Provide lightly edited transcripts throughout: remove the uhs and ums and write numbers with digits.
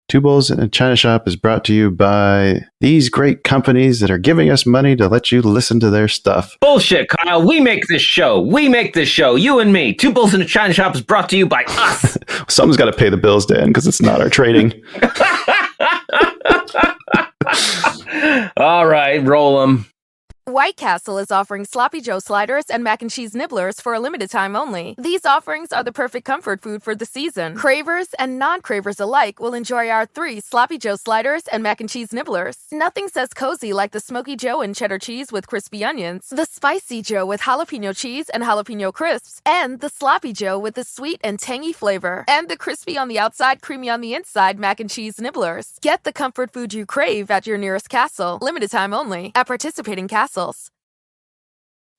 Two Bowls in a China Shop is brought to you by these great companies that are giving us money to let you listen to their stuff. Bullshit, Kyle. We make this show. You and me. Two Bulls in a China Shop is brought to you by us. Someone's got to pay the bills, Dan, because it's not our trading. All right, roll them. White Castle is offering Sloppy Joe sliders and mac and cheese nibblers for a limited time only. These offerings are the perfect comfort food for the season. Cravers and non-cravers alike will enjoy our 3 Sloppy Joe sliders and mac and cheese nibblers. Nothing says cozy like the Smoky Joe and cheddar cheese with crispy onions, the Spicy Joe with jalapeno cheese and jalapeno crisps, and the Sloppy Joe with the sweet and tangy flavor, and the crispy on the outside, creamy on the inside mac and cheese nibblers. Get the comfort food you crave at your nearest Castle. Limited time only at participating castles.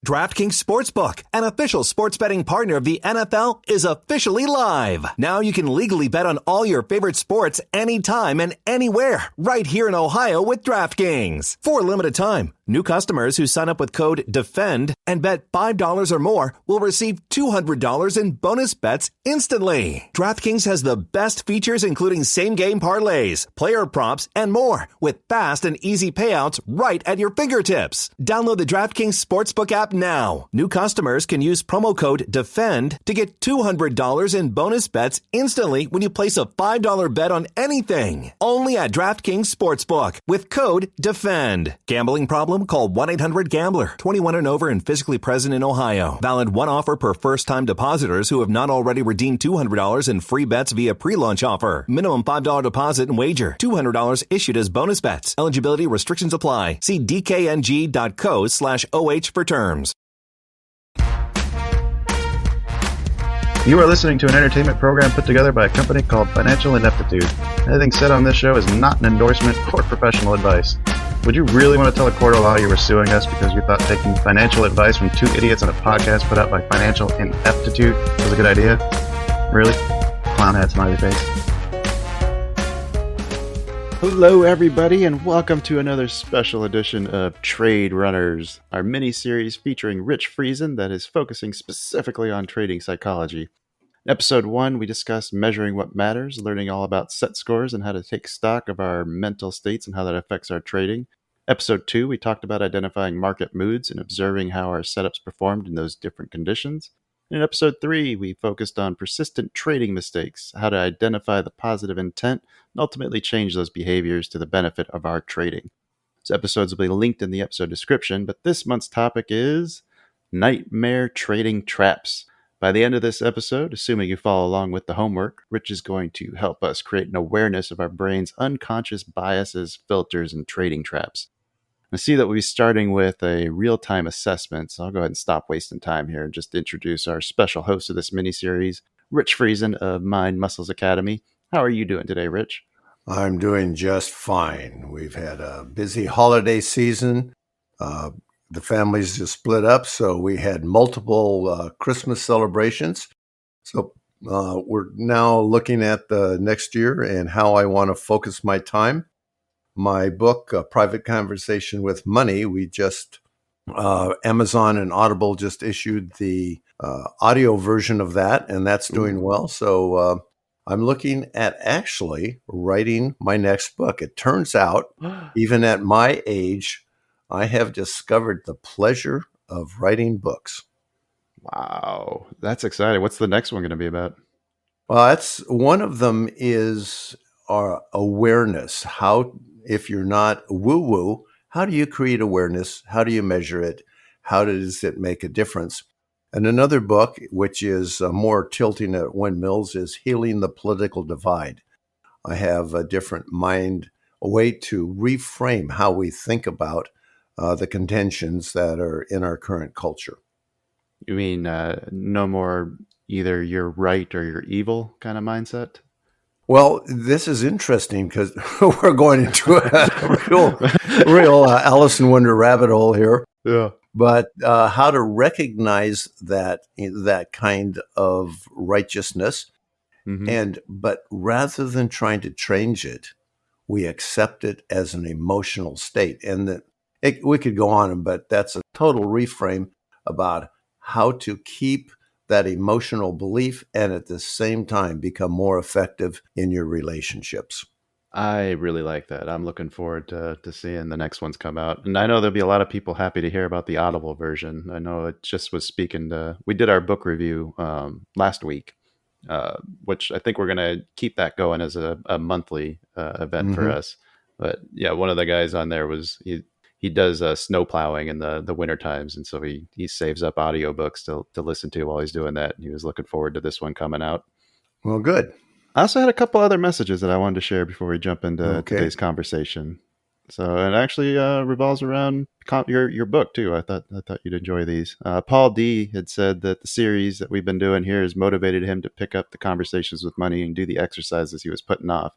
DraftKings Sportsbook, an official sports betting partner of the NFL, is officially live. Now you can legally bet on all your favorite sports anytime and anywhere, right here in Ohio with DraftKings. For a limited time, new customers who sign up with code DEFEND and bet $5 or more will receive $200 in bonus bets instantly. DraftKings has the best features, including same-game parlays, player props, and more, with fast and easy payouts right at your fingertips. Download the DraftKings Sportsbook app now. New customers can use promo code DEFEND to get $200 in bonus bets instantly when you place a $5 bet on anything. Only at DraftKings Sportsbook with code DEFEND. Gambling problem? Call 1-800-GAMBLER. 21 and over and physically present in Ohio. Valid one offer per first-time depositors who have not already redeemed $200 in free bets via pre-launch offer. Minimum $5 deposit and wager. $200 issued as bonus bets. Eligibility restrictions apply. See dkng.co/OH for terms. You are listening to an entertainment program put together by a company called Financial Ineptitude. Anything said on this show is not an endorsement or professional advice. Would you really want to tell a court of law you were suing us because you thought taking financial advice from 2 idiots on a podcast put out by Financial Ineptitude was a good idea? Really? Clown hat smiley face. Hello, everybody, and welcome to another special edition of Trade Runners, our mini-series featuring Rich Friesen that is focusing specifically on trading psychology. In Episode 1, we discussed measuring what matters, learning all about set scores and how to take stock of our mental states and how that affects our trading. Episode 2, we talked about identifying market moods and observing how our setups performed in those different conditions. In Episode 3, we focused on persistent trading mistakes, how to identify the positive intent and ultimately change those behaviors to the benefit of our trading. These episodes will be linked in the episode description, but this month's topic is nightmare trading traps. By the end of this episode, assuming you follow along with the homework, Rich is going to help us create an awareness of our brain's unconscious biases, filters, and trading traps. I see that we'll be starting with a real-time assessment, so I'll go ahead and stop wasting time here and just introduce our special host of this mini-series, Rich Friesen of Mind Muscles Academy. How are you doing today, Rich? I'm doing just fine. We've had a busy holiday season. The families just split up, so we had multiple Christmas celebrations. So we're now looking at the next year and how I want to focus my time. My book, Private Conversation with Money, we just, Amazon and Audible just issued the audio version of that, and that's doing well. So I'm looking at actually writing my next book. It turns out, even at my age, I have discovered the pleasure of writing books. Wow, that's exciting. What's the next one going to be about? Well, that's one of them is our awareness. How, if you're not woo-woo, how do you create awareness? How do you measure it? How does it make a difference? And another book, which is more tilting at windmills, is Healing the Political Divide. I have a different a way to reframe how we think about the contentions that are in our current culture. You mean no more either you're right or you're evil kind of mindset? Well, this is interesting because we're going into a real Alice in Wonder rabbit hole here. Yeah. But how to recognize that kind of righteousness, but rather than trying to change it, we accept it as an emotional state. And we could go on, but that's a total reframe about how to keep that emotional belief and at the same time become more effective in your relationships. I really like that. I'm looking forward to seeing the next ones come out. And I know there'll be a lot of people happy to hear about the Audible version. I know it just was speaking to, we did our book review last week, which I think we're going to keep that going as a monthly event for Mm-hmm. us. But yeah, one of the guys on there he does snow plowing in the winter times. And so he saves up audiobooks to listen to while he's doing that. And he was looking forward to this one coming out. Well, good. I also had a couple other messages that I wanted to share before we jump into Okay. today's conversation. So it actually revolves around your book too. I thought you'd enjoy these. Paul D had said that the series that we've been doing here has motivated him to pick up the conversations with money and do the exercises he was putting off.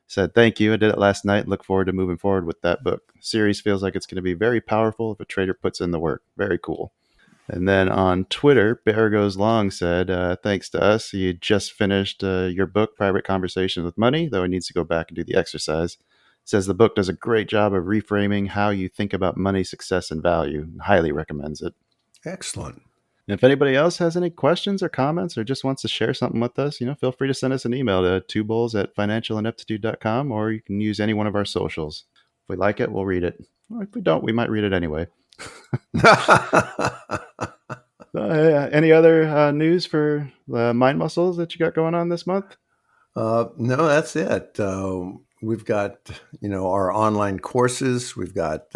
Said thank you. I did it last night. Look forward to moving forward with that book. The series feels like it's going to be very powerful if a trader puts in the work. Very cool. And then on Twitter, Bear Goes Long said, thanks to us, he had just finished your book, Private Conversations with Money, though he needs to go back and do the exercise. Says the book does a great job of reframing how you think about money, success, and value. Highly recommends it. Excellent. And if anybody else has any questions or comments or just wants to share something with us, feel free to send us an email to twobulls@financialineptitude.com, or you can use any one of our socials. If we like it, we'll read it. Or if we don't, we might read it anyway. Any other news for mind muscles that you got going on this month? No, that's it. We've got, our online courses. We've got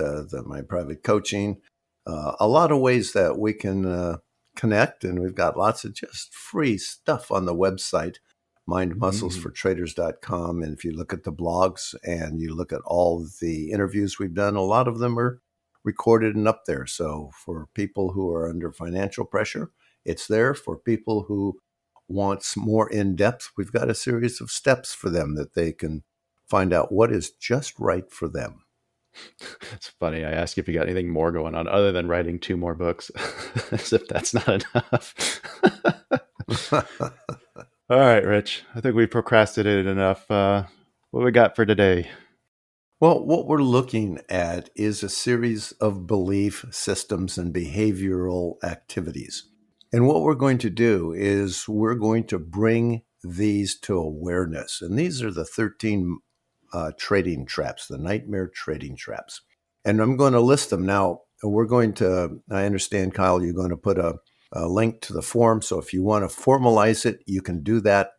my private coaching. A lot of ways that we can connect, and we've got lots of just free stuff on the website, mindmusclesfortraders.com. And if you look at the blogs and you look at all the interviews we've done, a lot of them are recorded and up there. So for people who are under financial pressure, it's there. For people who wants more in depth, we've got a series of steps for them that they can find out what is just right for them. It's funny. I asked you if you got anything more going on other than writing 2 more books, as if that's not enough. All right, Rich. I think we procrastinated enough. What we got for today? Well, what we're looking at is a series of belief systems and behavioral activities. And what we're going to do is we're going to bring these to awareness. And these are the 13 trading traps, the nightmare trading traps. And I'm going to list them. Now, I understand, Kyle, you're going to put a link to the form. So if you want to formalize it, you can do that.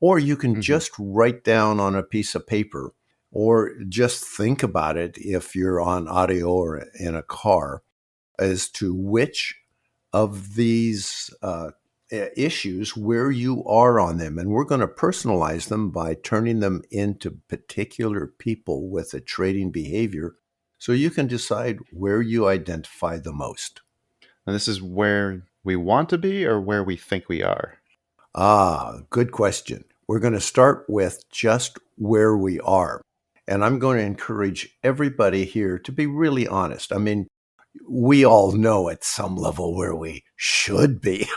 Or you can just write down on a piece of paper, or just think about it if you're on audio or in a car, as to which of these issues where you are on them. And we're going to personalize them by turning them into particular people with a trading behavior, so you can decide where you identify the most. And this is where we want to be or where we think we are? Good question. We're going to start with just where we are. And I'm going to encourage everybody here to be really honest. I mean, we all know at some level where we should be.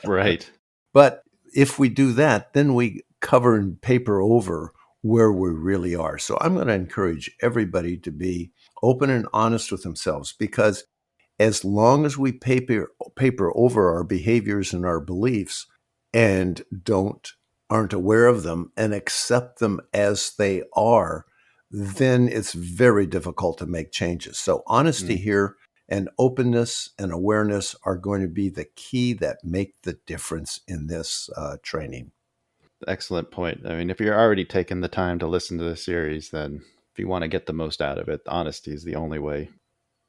Right. But if we do that, then we cover and paper over where we really are. So I'm going to encourage everybody to be open and honest with themselves, because as long as we paper over our behaviors and our beliefs and aren't aware of them and accept them as they are, then it's very difficult to make changes. So honesty here and openness and awareness are going to be the key that make the difference in this training. Excellent point. I mean, if you're already taking the time to listen to the series, then if you want to get the most out of it, honesty is the only way.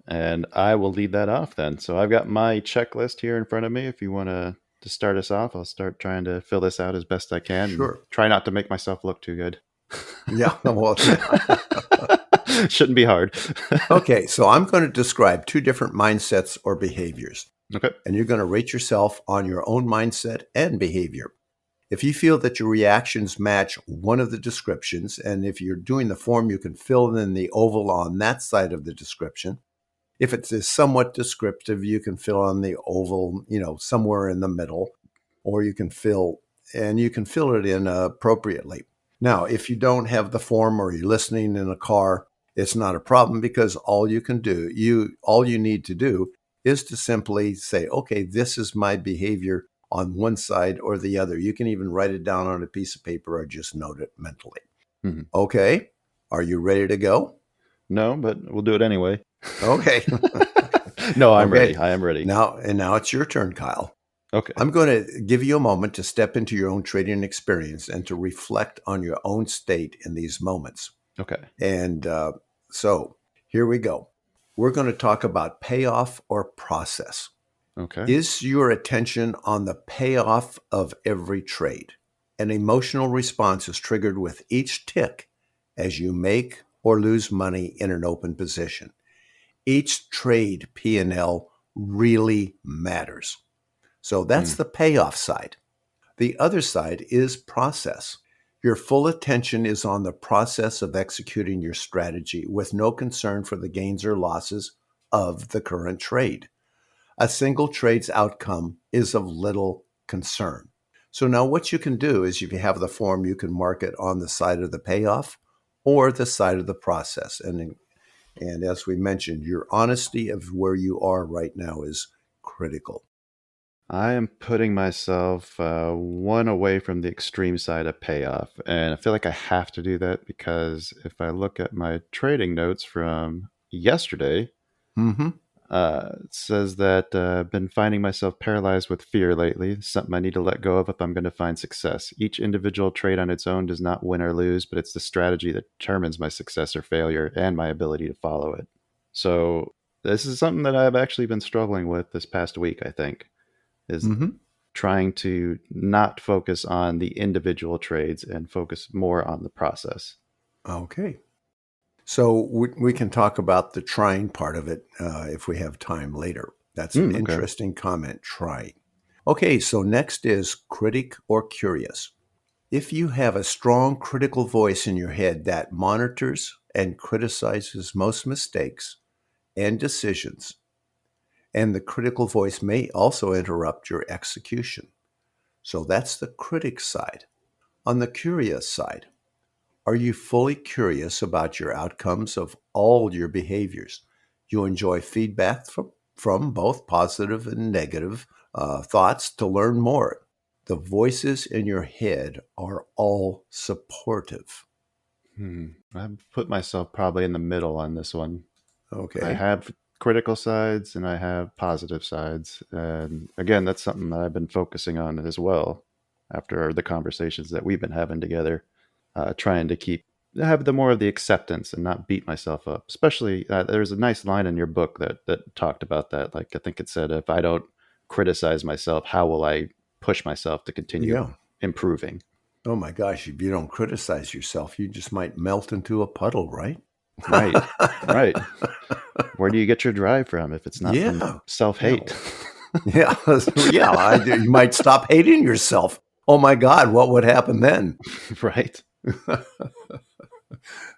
And I will lead that off then. So I've got my checklist here in front of me. If you want to start us off, I'll start trying to fill this out as best I can. Sure. Try not to make myself look too good. Yeah. Well, shouldn't be hard. Okay. So I'm going to describe 2 different mindsets or behaviors. Okay. And you're going to rate yourself on your own mindset and behavior. If you feel that your reactions match one of the descriptions, and if you're doing the form, you can fill in the oval on that side of the description. If it's somewhat descriptive, you can fill in the oval, somewhere in the middle, or you can fill it in appropriately. Now, if you don't have the form or you're listening in a car, it's not a problem, because all you need to do is to simply say, okay, this is my behavior on one side or the other. You can even write it down on a piece of paper or just note it mentally. Mhm. Okay. Are you ready to go? No, but we'll do it anyway. Okay. No, I'm Okay. ready. I am ready. Now it's your turn, Kyle. Okay. I'm going to give you a moment to step into your own trading experience and to reflect on your own state in these moments. Okay. And so here we go. We're going to talk about payoff or process. Okay. Is your attention on the payoff of every trade? An emotional response is triggered with each tick as you make or lose money in an open position. Each trade P&L really matters. So that's Mm. the payoff side. The other side is process. Your full attention is on the process of executing your strategy with no concern for the gains or losses of the current trade. A single trade's outcome is of little concern. So now what you can do is if you have the form, you can mark it on the side of the payoff or the side of the process. And as we mentioned, your honesty of where you are right now is critical. I am putting myself one away from the extreme side of payoff. And I feel like I have to do that because if I look at my trading notes from yesterday, Mm-hmm. it says that I've been finding myself paralyzed with fear lately. It's something I need to let go of if I'm going to find success. Each individual trade on its own does not win or lose, but it's the strategy that determines my success or failure and my ability to follow it. So this is something that I've actually been struggling with this past week, I think, is Mm-hmm. trying to not focus on the individual trades and focus more on the process. Okay. So we can talk about the trying part of it if we have time later. That's an Okay. interesting comment, trying. Okay, so next is critic or curious. If you have a strong critical voice in your head that monitors and criticizes most mistakes and decisions, and the critical voice may also interrupt your execution. So that's the critic side. On the curious side, are you fully curious about your outcomes of all your behaviors? You enjoy feedback from both positive and negative thoughts to learn more. The voices in your head are all supportive. I've put myself probably in the middle on this one. I Okay. have critical sides and I have positive sides. And again, that's something that I've been focusing on as well after the conversations that we've been having together, trying to have the more of the acceptance and not beat myself up. Especially, there's a nice line in your book that talked about that. Like, I think it said, if I don't criticize myself, how will I push myself to continue Yeah. improving? Oh my gosh, if you don't criticize yourself, you just might melt into a puddle, right? Right. Right. Where do you get your drive from if it's not from Yeah. self-hate? Yeah. Yeah. You might stop hating yourself. Oh my God, what would happen then? Right.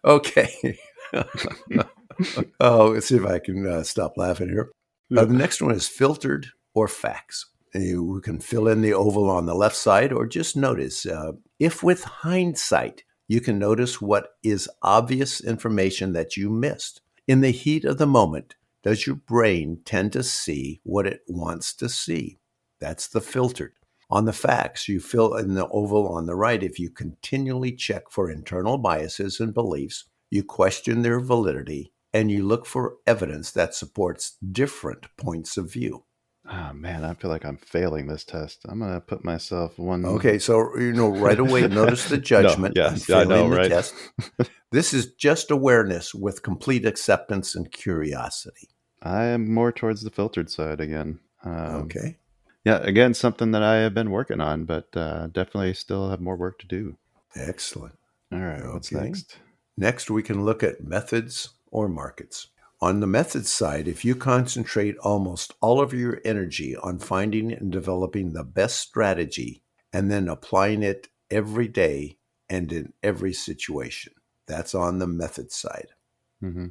Okay. Oh, let's see if I can stop laughing here. Yeah. The next one is filtered or facts. And you can fill in the oval on the left side or just notice if with hindsight, you can notice what is obvious information that you missed. In the heat of the moment, does your brain tend to see what it wants to see? That's the filtered. On the facts, you fill in the oval on the right if you continually check for internal biases and beliefs, you question their validity, and you look for evidence that supports different points of view. Oh man, I feel like I'm failing this test. I'm gonna put myself one. Okay, so right away, notice the No, judgment in yes, I know, failing the right? test. This is just awareness with complete acceptance and curiosity. I am more towards the filtered side again. Okay, Yeah, again, something that I have been working on, but definitely still have more work to do. excellent. All right, what's Okay. next? Next, we can look at methods or markets. On the methods side, if you concentrate almost all of your energy on finding and developing the best strategy and then applying it every day and in every situation, that's on the method side. Hmm.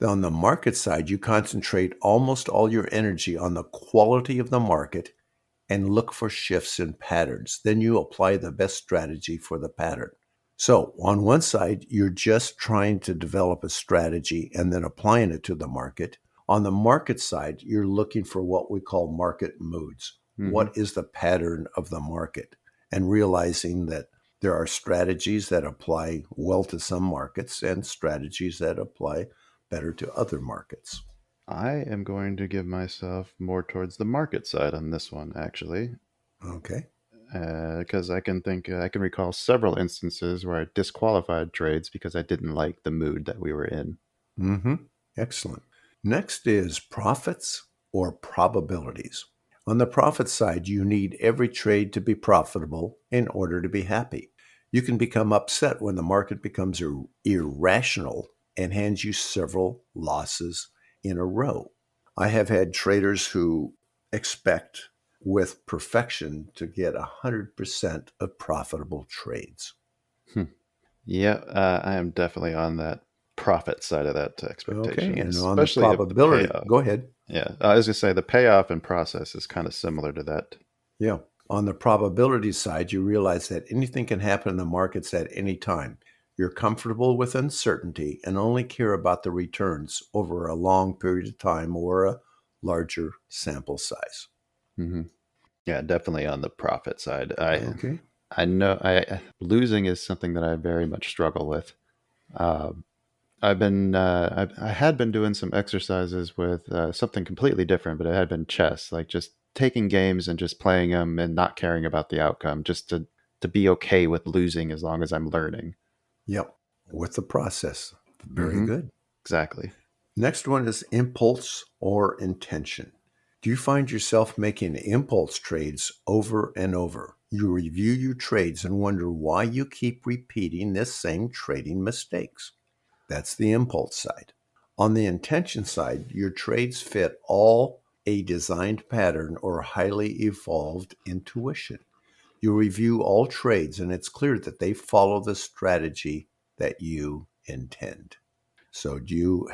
On the market side, you concentrate almost all your energy on the quality of the market and look for shifts in patterns. Then you apply the best strategy for the pattern. So, on one side, you're just trying to develop a strategy and then applying it to the market. On the market side, you're looking for what we call market moods. Hmm. What is the pattern of the market? And realizing that There are strategies that apply well to some markets and strategies that apply better to other markets. I am going to give myself more towards the market side on this one, actually, Okay. because I can recall several instances where I disqualified trades because I didn't like the mood that we were in. Mm-hmm. Excellent. Next is profits or probabilities. On the profit side, you need every trade to be profitable in order to be happy. You can become upset when the market becomes irrational and hands you several losses in a row. I have had traders who expect with perfection to get 100% of profitable trades. Hmm. Yeah, I am definitely on that profit side of that Okay, expectation, and on the especially if the probability, payoff. go ahead. Yeah, I was going to say the payoff and process is kind of similar to that. Yeah. On the probability side, you realize that anything can happen in the markets at any time. You're comfortable with uncertainty and only care about the returns over a long period of time or a larger sample size. Hmm. Yeah, definitely on the profit side. Okay. I know losing is something that I very much struggle with. Um, I had been doing some exercises with something completely different, but it had been chess, like just taking games and just playing them and not caring about the outcome, just to be okay with losing as long as I'm learning. Yep. With the process. Very Hmm. good. Exactly. Next one is impulse or intention. Do you find yourself making impulse trades over and over? You review your trades and wonder why you keep repeating this same trading mistakes. That's the impulse side. On the intention side, your trades fit all a designed pattern or highly evolved intuition. You review all trades and it's clear that they follow the strategy that you intend. So, do you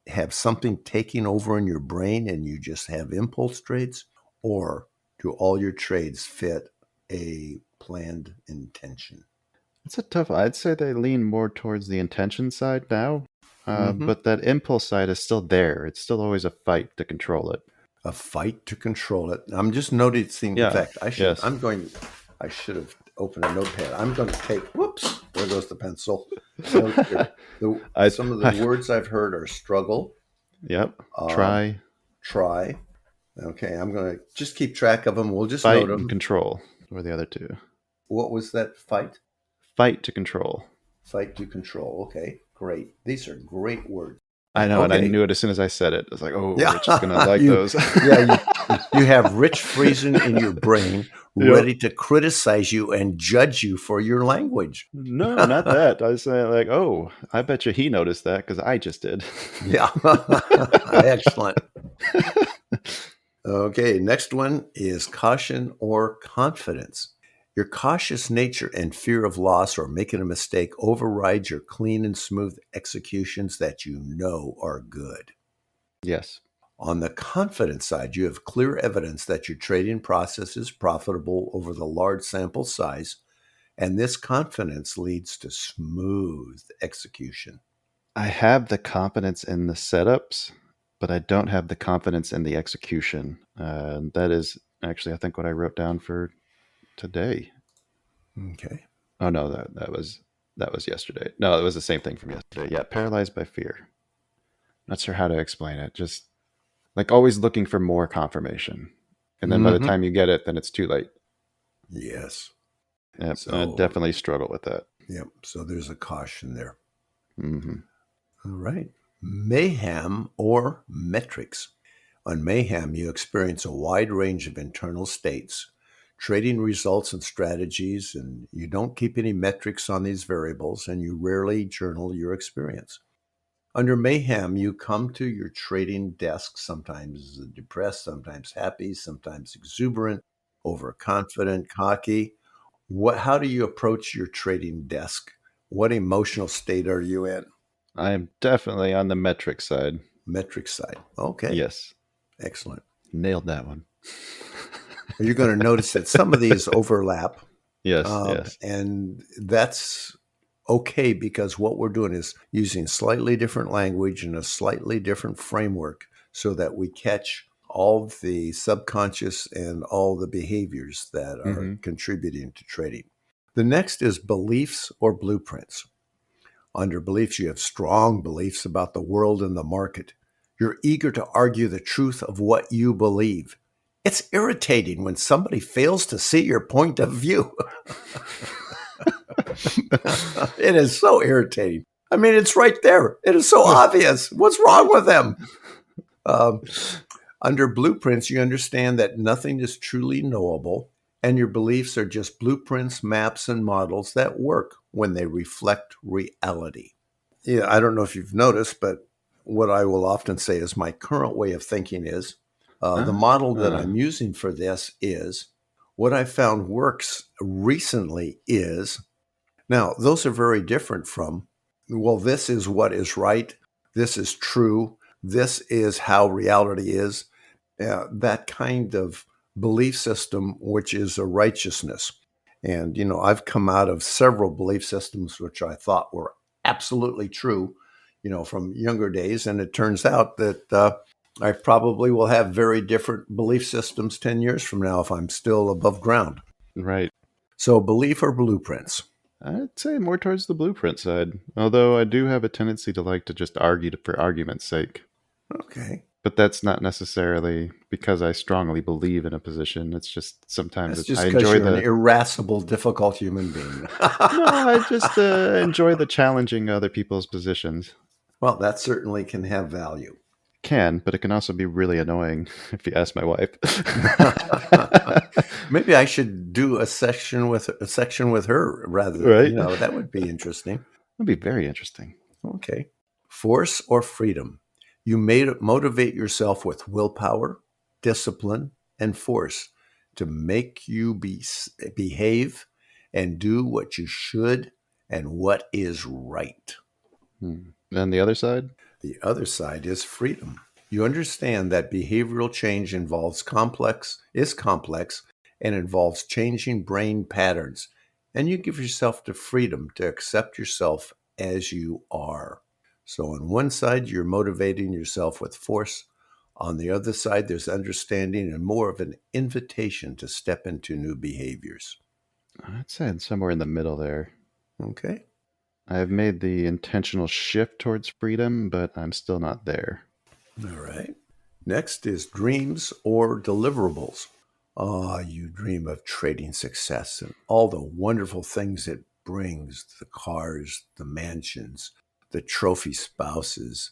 have something taking over in your brain and you just have impulse trades? Or do all your trades fit a planned intention? It's a tough. I'd say they lean more towards the intention side now, Mm-hmm. but that impulse side is still there. It's still always a fight to control it. A fight to control it. I'm just noticing. In Yeah. fact, Yes. I should have opened a notepad. I'm going to take. Whoops! There goes the pencil. Note here. I. Some of the I. words I've heard are struggle, Yep. uh, Try, try. Okay, I'm going to just keep track of them. We'll just note fight, and them. control were the other two. What was that? Fight, Fight to control. fight to control. Okay, great. These are great words. I know, and I Okay. knew it as soon as I said it. I was like, "Oh, Yeah, Rich is gonna like you, those." you have Rich Friesen in your brain, Yep. ready to criticize you and judge you for your language. No, not that. I was saying like, "Oh, I bet you he noticed that because I just did." Yeah, excellent. Okay, next one is caution or confidence. Your cautious nature and fear of loss or making a mistake override your clean and smooth executions that you know are good. Yes. On the confidence side, you have clear evidence that your trading process is profitable over the large sample size, and this confidence leads to smooth execution. I have the confidence in the setups, but I don't have the confidence in the execution. That is actually, I think, what I wrote down for today. Okay. Oh no, that was yesterday. No, it was the same thing from yesterday. Yeah, paralyzed by fear. Not sure how to explain it. Just like always looking for more confirmation, and then by the Mm-hmm. time you get it, then it's too late. Yes. Yep, I So, definitely struggle with that. yep. So there's a caution there. Hmm. All right. Mayhem or metrics. On Mayhem, you experience a wide range of internal states, trading results and strategies, and you don't keep any metrics on these variables, and you rarely journal your experience. Under Mayhem, you come to your trading desk sometimes depressed, sometimes happy, sometimes exuberant, overconfident, cocky. How do you approach your trading desk? What emotional state are you in? I am definitely on the metric side. Metric side. Okay, Yes, excellent. nailed that one. You're going to notice that some of these overlap, Yes, yes. and that's okay because what we're doing is using slightly different language and a slightly different framework so that we catch all the subconscious and all the behaviors that are Hmm. contributing to trading. The next is beliefs or blueprints. Under beliefs, you have strong beliefs about the world and the market. You're eager to argue the truth of what you believe. It's irritating when somebody fails to see your point of view. It is so irritating. I mean, it's right there. It is so obvious. What's wrong with them? Under blueprints, you understand that nothing is truly knowable, and your beliefs are just blueprints, maps, and models that work when they reflect reality. Yeah, I don't know if you've noticed, but what I will often say is my current way of thinking is the model that I'm using for this is what I found works recently is. Now, those are very different from, well, this is what is right. This is true. This is how reality is. That kind of belief system, which is a righteousness. And, I've come out of several belief systems which I thought were absolutely true, from younger days. And it turns out that I probably will have very different belief systems 10 years from now if I'm still above ground. Right. So belief or blueprints? I'd say more towards the blueprint side, although I do have a tendency to like to just argue for argument's sake. Okay. But that's not necessarily because I strongly believe in a position. It's just sometimes That's just I because enjoy you're an irascible, difficult human being. No, I just enjoy the challenging other people's positions. Well, that certainly can have value. Can, but it can also be really annoying if you ask my wife. Maybe I should do a section with her rather. Right. That would be interesting. That'd be very interesting. Okay. Force or freedom? You motivate yourself with willpower, discipline, and force to make you behave and do what you should and what is right. And the other side? The other side is freedom. You understand that behavioral change is complex and involves changing brain patterns, and you give yourself the freedom to accept yourself as you are. So on one side, you're motivating yourself with force. On the other side, there's understanding and more of an invitation to step into new behaviors. I'd say it's somewhere in the middle there. Okay. I've made the intentional shift towards freedom, but I'm still not there. All right. Next is dreams or deliverables. You dream of trading success and all the wonderful things it brings, the cars, the mansions, the trophy spouses.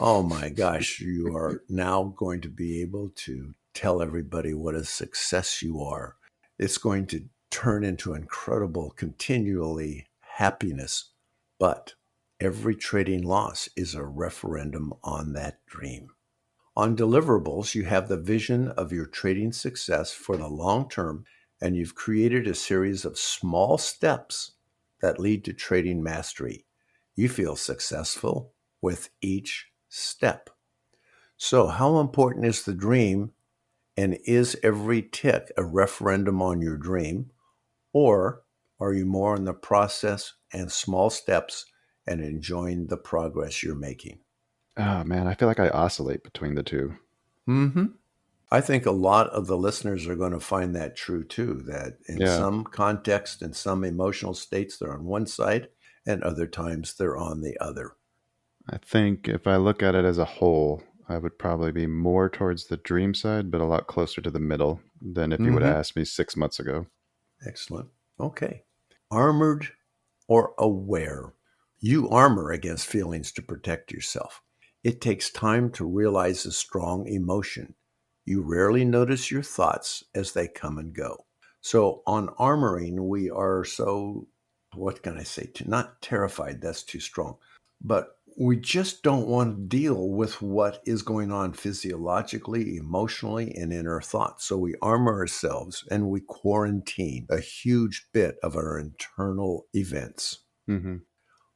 Oh my gosh, you are now going to be able to tell everybody what a success you are. It's going to turn into incredible, continually happiness. But every trading loss is a referendum on that dream. On deliverables, you have the vision of your trading success for the long term, and you've created a series of small steps that lead to trading mastery. You feel successful with each step. So, how important is the dream, and is every tick a referendum on your dream? Or are you more in the process and small steps and enjoying the progress you're making? Oh man, I feel like I oscillate between the two. I think a lot of the listeners are going to find that true too, that in some context, in some emotional states, they're on one side and other times they're on the other. I think if I look at it as a whole, I would probably be more towards the dream side, but a lot closer to the middle than if you would have asked me 6 months ago. Excellent. Okay. Armored or aware? You armor against feelings to protect yourself. It takes time to realize a strong emotion. You rarely notice your thoughts as they come and go. So on armoring, we are so, what can I say, not terrified, that's too strong, but we just don't want to deal with what is going on physiologically, emotionally, and in our thoughts. So we armor ourselves and we quarantine a huge bit of our internal events. Mm-hmm.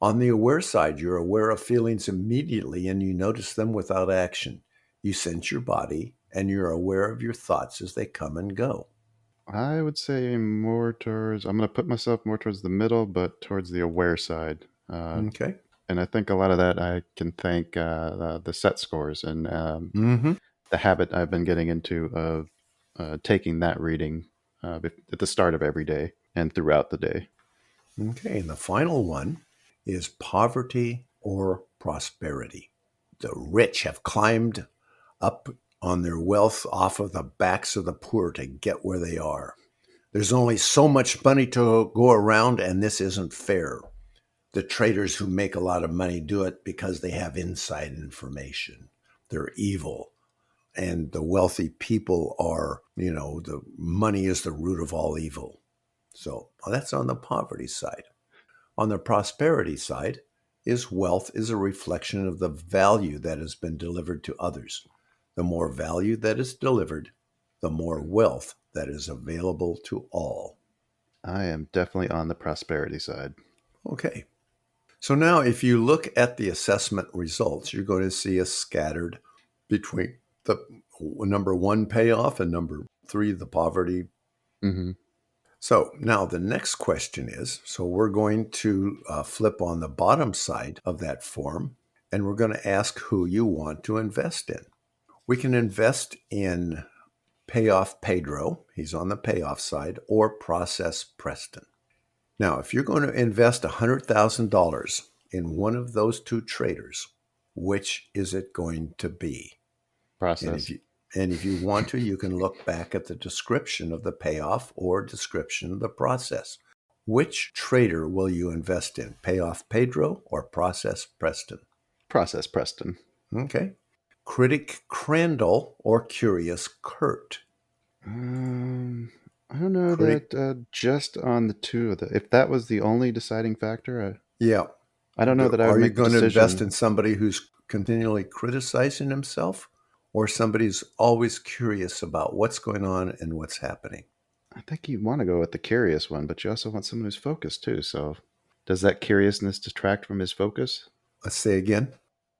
On the aware side, you're aware of feelings immediately and you notice them without action. You sense your body and you're aware of your thoughts as they come and go. I would say more towards, I'm going to put myself more towards the middle, but towards the aware side. Okay. And I think a lot of that I can thank the set scores and the habit I've been getting into of taking that reading at the start of every day and throughout the day. Okay, and the final one is poverty or prosperity. The rich have climbed up on their wealth off of the backs of the poor to get where they are. There's only so much money to go around, and this isn't fair. The traders who make a lot of money do it because they have inside information. They're evil. And the wealthy people are, the money is the root of all evil. So that's on the poverty side. On the prosperity side, wealth is a reflection of the value that has been delivered to others. The more value that is delivered, the more wealth that is available to all. I am definitely on the prosperity side. Okay. So now if you look at the assessment results, you're going to see a scattered between the number 1 payoff and number 3, the poverty. Mm-hmm. So now the next question is, so we're going to flip on the bottom side of that form, and we're going to ask who you want to invest in. We can invest in Payoff Pedro, he's on the payoff side, or Process Preston. Now, if you're going to invest $100,000 in one of those two traders, which is it going to be? Process. And if you want to, you can look back at the description of the payoff or description of the process. Which trader will you invest in? Payoff Pedro or Process Preston? Process Preston. Okay. Critic Crandall or Curious Kurt? I don't know that just on the two of the. If that was the only deciding factor, yeah. I don't know that I would make the decision. Are you going to invest in somebody who's continually criticizing himself, or somebody who's always curious about what's going on and what's happening? I think you want to go with the curious one, but you also want someone who's focused too. So does that curiousness detract from his focus? Let's say again.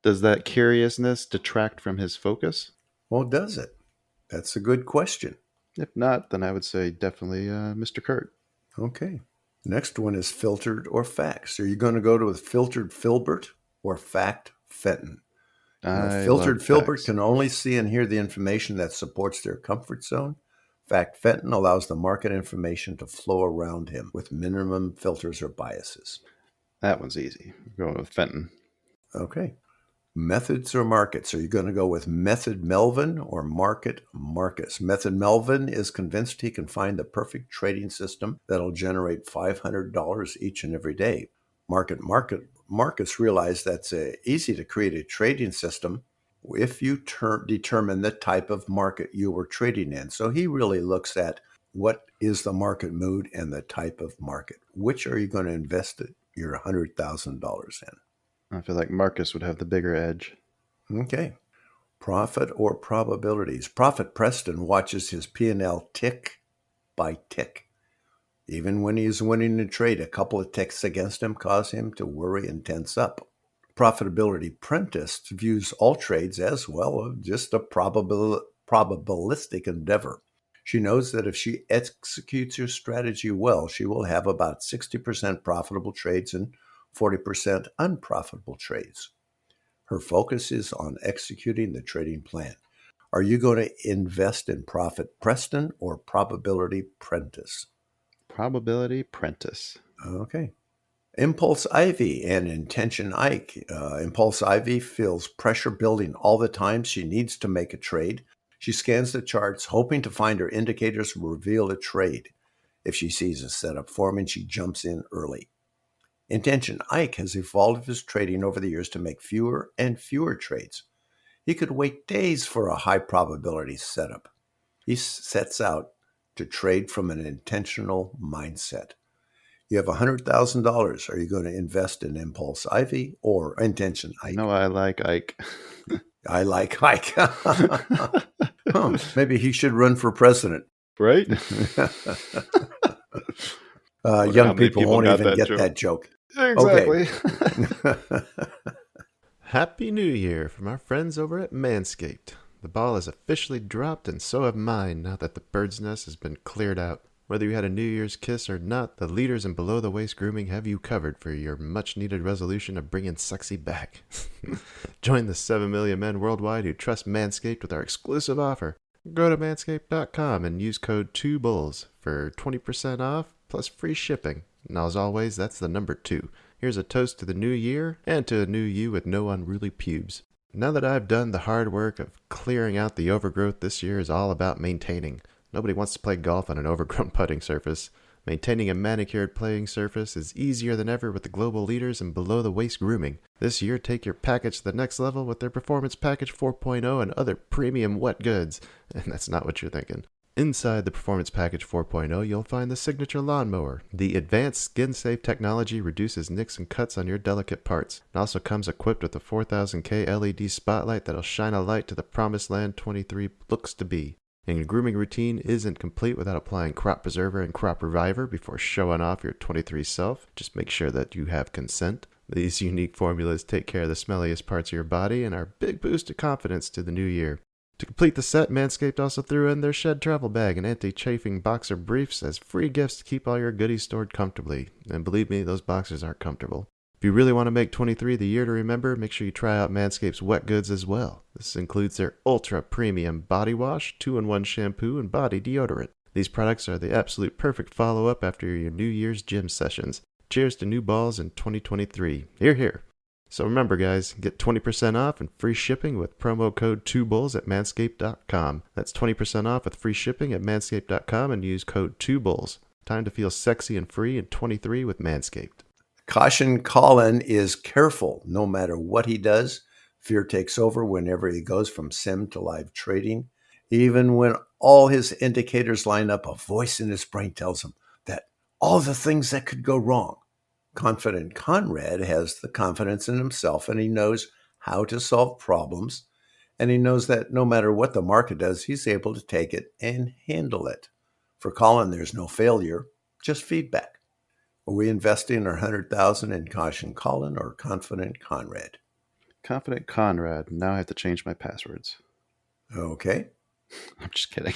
Does that curiousness detract from his focus? Well, does it? That's a good question. If not, then I would say definitely Mr. Kurt. Okay. Next one is filtered or facts. Are you going to go to filtered Filbert or fact Fenton? Filtered Filbert can only see and hear the information that supports their comfort zone. Fact Fenton allows the market information to flow around him with minimum filters or biases. That one's easy. We're going with Fenton. Okay. Methods or markets? Are you going to go with Method Melvin or Market Marcus? Method Melvin is convinced he can find the perfect trading system that'll generate $500 each and every day. Marcus realized that's easy to create a trading system if you determine the type of market you were trading in. So he really looks at what is the market mood and the type of market. Which are you going to invest your $100,000 in? I feel like Marcus would have the bigger edge. Okay. Profit or probabilities? Profit Preston watches his P&L tick by tick. Even when he's winning a trade, a couple of ticks against him cause him to worry and tense up. Profitability Prentice views all trades as well, just a probabilistic endeavor. She knows that if she executes her strategy well, she will have about 60% profitable trades and 40% unprofitable trades. Her focus is on executing the trading plan. Are you going to invest in Profit Preston or Probability Prentice? Probability Prentice. Okay. Impulse Ivy and Intention Ike. Impulse Ivy feels pressure building all the time she needs to make a trade. She scans the charts, hoping to find her indicators will reveal a trade. If she sees a setup forming, she jumps in early. Intention Ike has evolved his trading over the years to make fewer and fewer trades. He could wait days for a high probability setup. He sets out to trade from an intentional mindset. You have $100,000. Are you going to invest in Impulse Ivy or Intention Ike? No, I like Ike. I like Ike. Maybe he should run for president. Right? Young people won't even get that joke. Exactly. Okay. Happy New Year from our friends over at Manscaped. The ball has officially dropped, and so have mine now that the bird's nest has been cleared out. Whether you had a New Year's kiss or not, the leaders in below-the-waist grooming have you covered for your much-needed resolution of bringing sexy back. Join the 7 million men worldwide who trust Manscaped with our exclusive offer. Go to manscaped.com and use code 2BULLS for 20% off plus free shipping. Now, as always, that's the number 2. Here's a toast to the new year and to a new you with no unruly pubes. Now that I've done the hard work of clearing out the overgrowth, this year is all about maintaining. Nobody wants to play golf on an overgrown putting surface. Maintaining a manicured playing surface is easier than ever with the global leaders in below-the-waist grooming. This year, take your package to the next level with their Performance Package 4.0 and other premium wet goods. And that's not what you're thinking. Inside the Performance Package 4.0, you'll find the signature lawnmower. The advanced skin-safe technology reduces nicks and cuts on your delicate parts. It also comes equipped with a 4000K LED spotlight that'll shine a light to the promised land 23 looks to be. And your grooming routine isn't complete without applying Crop Preserver and Crop Reviver before showing off your 23 self. Just make sure that you have consent. These unique formulas take care of the smelliest parts of your body and are a big boost of confidence to the new year. To complete the set, Manscaped also threw in their Shed Travel Bag and anti-chafing boxer briefs as free gifts to keep all your goodies stored comfortably. And believe me, those boxers aren't comfortable. If you really want to make 23 the year to remember, make sure you try out Manscaped's wet goods as well. This includes their ultra premium body wash, 2-in-1 shampoo, and body deodorant. These products are the absolute perfect follow-up after your New Year's gym sessions. Cheers to new balls in 2023. Hear, hear. So remember, guys, get 20% off and free shipping with promo code 2bulls at manscaped.com. That's 20% off with free shipping at manscaped.com and use code 2bulls. Time to feel sexy and free in 23 with Manscaped. Caution Colin is careful no matter what he does. Fear takes over whenever he goes from sim to live trading. Even when all his indicators line up, a voice in his brain tells him that all the things that could go wrong. Confident Conrad has the confidence in himself, and he knows how to solve problems, and he knows that no matter what the market does, he's able to take it and handle it. For Colin, there's no failure, just feedback. Are we investing our $100,000 in Caution Colin or Confident Conrad? Confident Conrad. Now I have to change my passwords. Okay. I'm just kidding.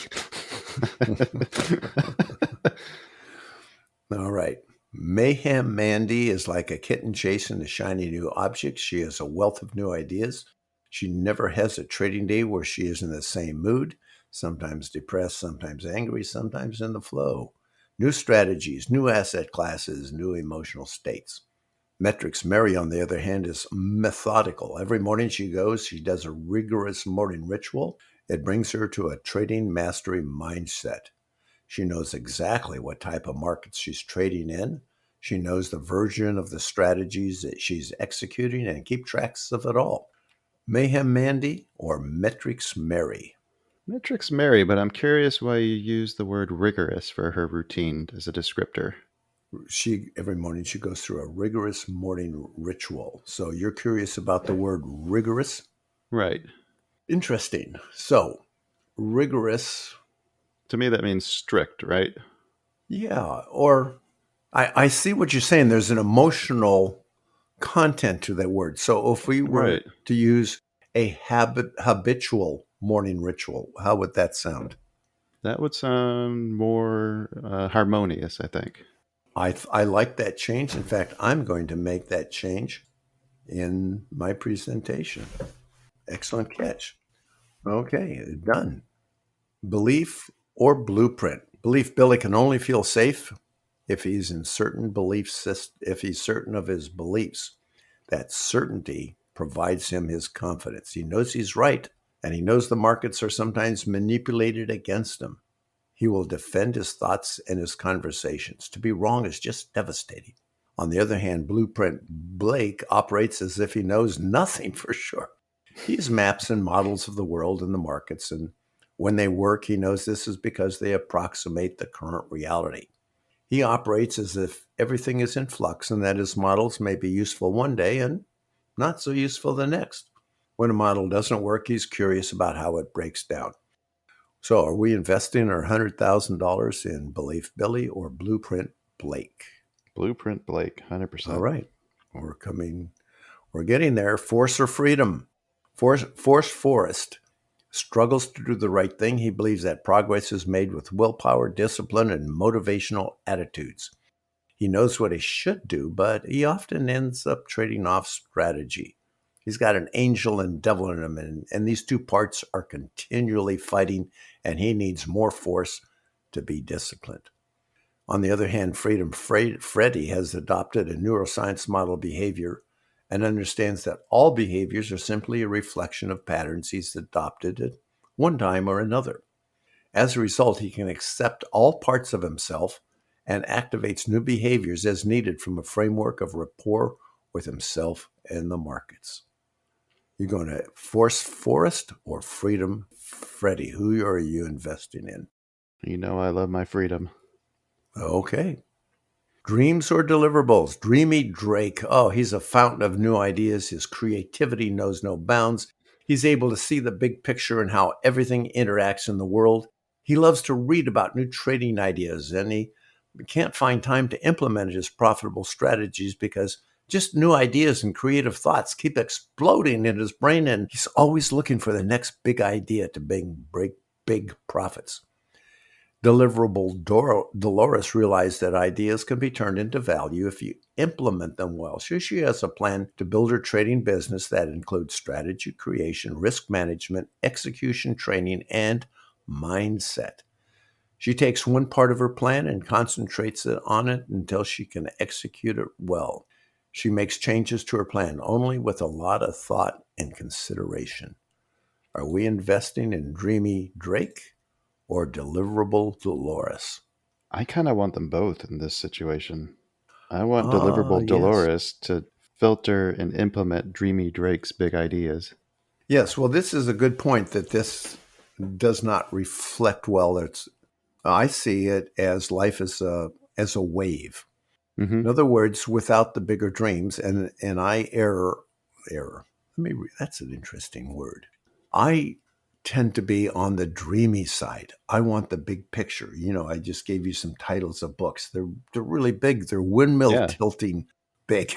All right. Mayhem Mandy is like a kitten chasing a shiny new object. She has a wealth of new ideas. She never has a trading day where she is in the same mood, sometimes depressed, sometimes angry, sometimes in the flow. New strategies, new asset classes, new emotional states. Metrics Mary, on the other hand, is methodical. Every morning she does a rigorous morning ritual. It brings her to a trading mastery mindset. She knows exactly what type of markets she's trading in. She knows the version of the strategies that she's executing and keep tracks of it all. Mayhem Mandy or Metrics Mary? Metrics Mary, but I'm curious why you use the word rigorous for her routine as a descriptor. Every morning she goes through a rigorous morning ritual. So you're curious about the word rigorous? Right. Interesting. So rigorous. To me, that means strict, right? Yeah. Or I see what you're saying. There's an emotional content to that word. So if we were to use a habitual morning ritual, how would that sound? That would sound more harmonious, I think. I like that change. In fact, I'm going to make that change in my presentation. Excellent catch. Okay, done. Belief or blueprint. Belief Billy can only feel safe if he's in certain if he's certain of his beliefs. That certainty provides him his confidence. He knows he's right, and he knows the markets are sometimes manipulated against him. He will defend his thoughts and his conversations. To be wrong is just devastating. On the other hand, Blueprint Blake operates as if he knows nothing for sure. He has maps and models of the world and the markets, and when they work, he knows this is because they approximate the current reality. He operates as if everything is in flux and that his models may be useful one day and not so useful the next. When a model doesn't work, he's curious about how it breaks down. So are we investing our $100,000 in Belief Billy or Blueprint Blake? Blueprint Blake, 100%. All right. We're getting there. Force or freedom? Forrest struggles to do the right thing. He believes that progress is made with willpower, discipline, and motivational attitudes. He knows what he should do, but he often ends up trading off strategy. He's got an angel and devil in him, and these two parts are continually fighting, and he needs more force to be disciplined. On the other hand, Freddy has adopted a neuroscience model of behavior and understands that all behaviors are simply a reflection of patterns he's adopted at one time or another. As a result, he can accept all parts of himself and activates new behaviors as needed from a framework of rapport with himself and the markets. You're going to force Forrest or freedom Freddy? Who are you investing in? You know I love my freedom. Okay. Dreams or deliverables? Dreamy Drake. Oh, he's a fountain of new ideas. His creativity knows no bounds. He's able to see the big picture and how everything interacts in the world. He loves to read about new trading ideas, and he can't find time to implement his profitable strategies because just new ideas and creative thoughts keep exploding in his brain, and he's always looking for the next big idea to break big profits. Deliverable Dolores realized that ideas can be turned into value if you implement them well. She has a plan to build her trading business that includes strategy creation, risk management, execution training, and mindset. She takes one part of her plan and concentrates on it until she can execute it well. She makes changes to her plan only with a lot of thought and consideration. Are we investing in Dreamy Drake or Deliverable Dolores? I kind of want them both in this situation. I want Ah, Deliverable yes. Dolores to filter and implement Dreamy Drake's big ideas. Yes, well, this is a good point that this does not reflect well. I see it as life as a wave. Mm-hmm. In other words, without the bigger dreams, and I error. That's an interesting word. I tend to be on the dreamy side. I want the big picture. I just gave you some titles of books. They're really big. They're windmill Yeah. tilting big.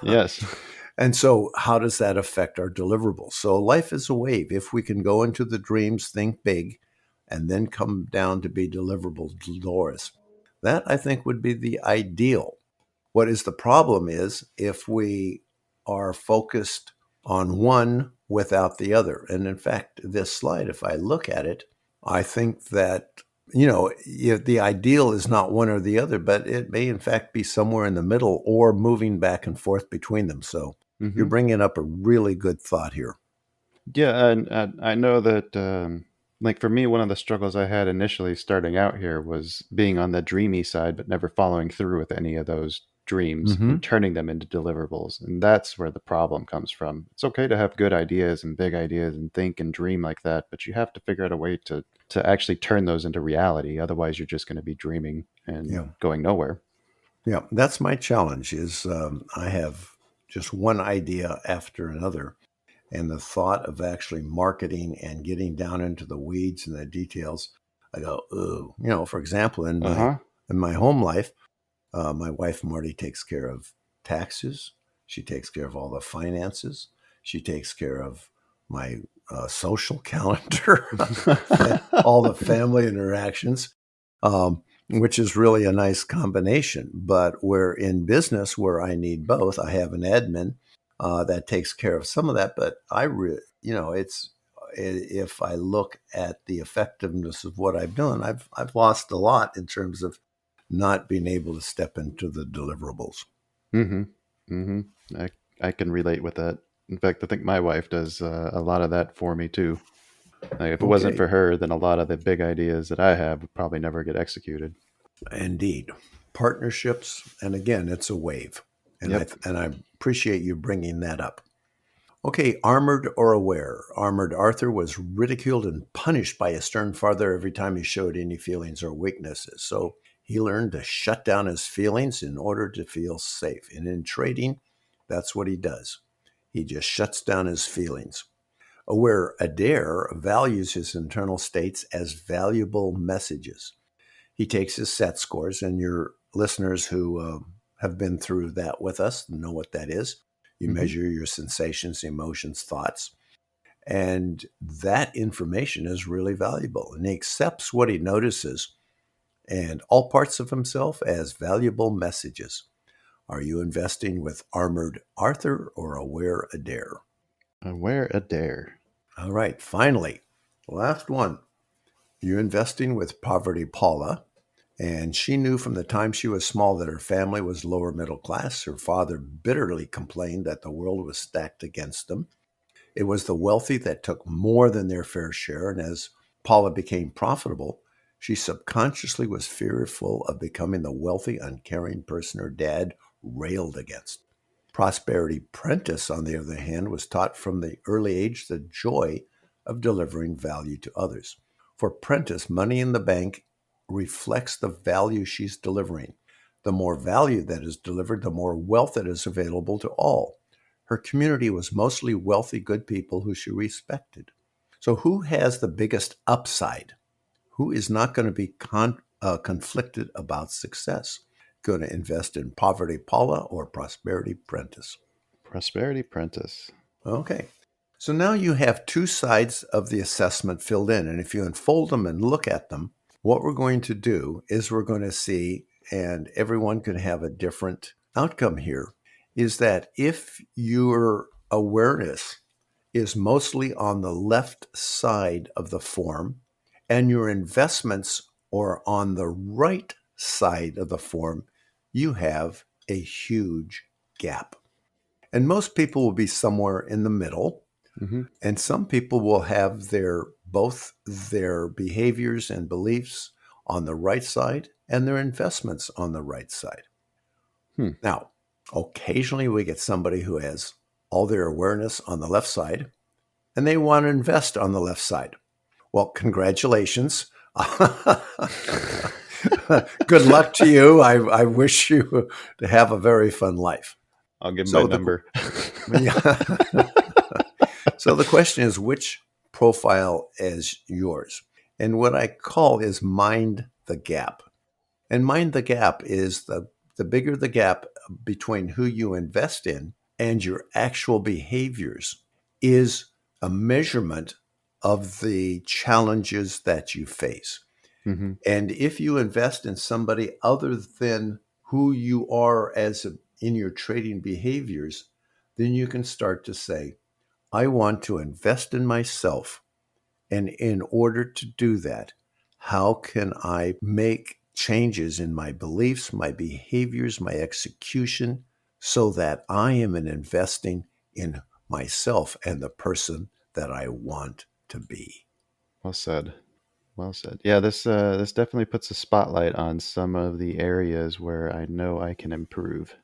Yes. And so, how does that affect our deliverables? So, life is a wave. If we can go into the dreams, think big, and then come down to be deliverable, Dolores, that I think would be the ideal. What is the problem is if we are focused on one without the other. And in fact, this slide, if I look at it, I think that, the ideal is not one or the other, but it may in fact be somewhere in the middle or moving back and forth between them. So you're Mm-hmm. bringing up a really good thought here. Yeah, and I know that, like for me, one of the struggles I had initially starting out here was being on the dreamy side, but never following through with any of those dreams Mm-hmm. and turning them into deliverables. And that's where the problem comes from. It's okay to have good ideas and big ideas and think and dream like that, but you have to figure out a way to actually turn those into reality. Otherwise, you're just going to be dreaming and Yeah. going nowhere. Yeah. That's my challenge is I have just one idea after another. And the thought of actually marketing and getting down into the weeds and the details, I go, ooh. For example, in Uh my huh. in my home life, my wife Marty takes care of taxes. She takes care of all the finances. She takes care of my social calendar, all the family interactions, which is really a nice combination. But where in business, where I need both, I have an admin that takes care of some of that. But it's if I look at the effectiveness of what I've done, I've lost a lot in terms of not being able to step into the deliverables. Mm-hmm. Mm-hmm. I can relate with that. In fact, I think my wife does a lot of that for me too. Like if it wasn't Okay, for her, then a lot of the big ideas that I have would probably never get executed. indeed, partnerships, and again, it's a wave, and Yep. I appreciate you bringing that up. Okay, armored or aware. Armored Arthur was ridiculed and punished by his stern father every time he showed any feelings or weaknesses. So he learned to shut down his feelings in order to feel safe. And in trading, that's what he does. He just shuts down his feelings. Aware Adair values his internal states as valuable messages. He takes his set scores, and your listeners who have been through that with us know what that is. You Mm-hmm. measure your sensations, emotions, thoughts, and that information is really valuable. And he accepts what he notices and all parts of himself as valuable messages. Are you investing with Armored Arthur or Aware Adair? Aware Adair. All right, finally, last one. You're investing with Poverty Paula. And she knew from the time she was small that her family was lower middle class. Her father bitterly complained that the world was stacked against them. It was the wealthy that took more than their fair share. And as Paula became profitable, she subconsciously was fearful of becoming the wealthy, uncaring person her dad railed against. Prosperity Prentice, on the other hand, was taught from the early age the joy of delivering value to others. For Prentice, money in the bank reflects the value she's delivering. The more value that is delivered, the more wealth that is available to all. Her community was mostly wealthy, good people who she respected. So, who has the biggest upside? Who is not going to be conflicted about success? Going to invest in Poverty Paula or Prosperity Prentice? Prosperity Prentice. Okay. So now you have two sides of the assessment filled in. And if you unfold them and look at them, what we're going to do is we're going to see, and everyone can have a different outcome here, is that if your awareness is mostly on the left side of the form and your investments are on the right side of the form, you have a huge gap. And most people will be somewhere in the middle. Mm-hmm. And some people will have both their behaviors and beliefs on the right side and their investments on the right side. Now, occasionally we get somebody who has all their awareness on the left side and they want to invest on the left side. Well, congratulations. Good luck to you. I wish you to have a very fun life. I'll give him my number. So the question is, which profile is yours? And what I call is mind the gap. And mind the gap is the bigger the gap between who you invest in and your actual behaviors is a measurement of the challenges that you face. Mm-hmm. And if you invest in somebody other than who you are in your trading behaviors, then you can start to say, I want to invest in myself. And in order to do that, how can I make changes in my beliefs, my behaviors, my execution, so that I am investing in myself and the person that I want to be? Well said. Well said. Yeah, this definitely puts a spotlight on some of the areas where I know I can improve.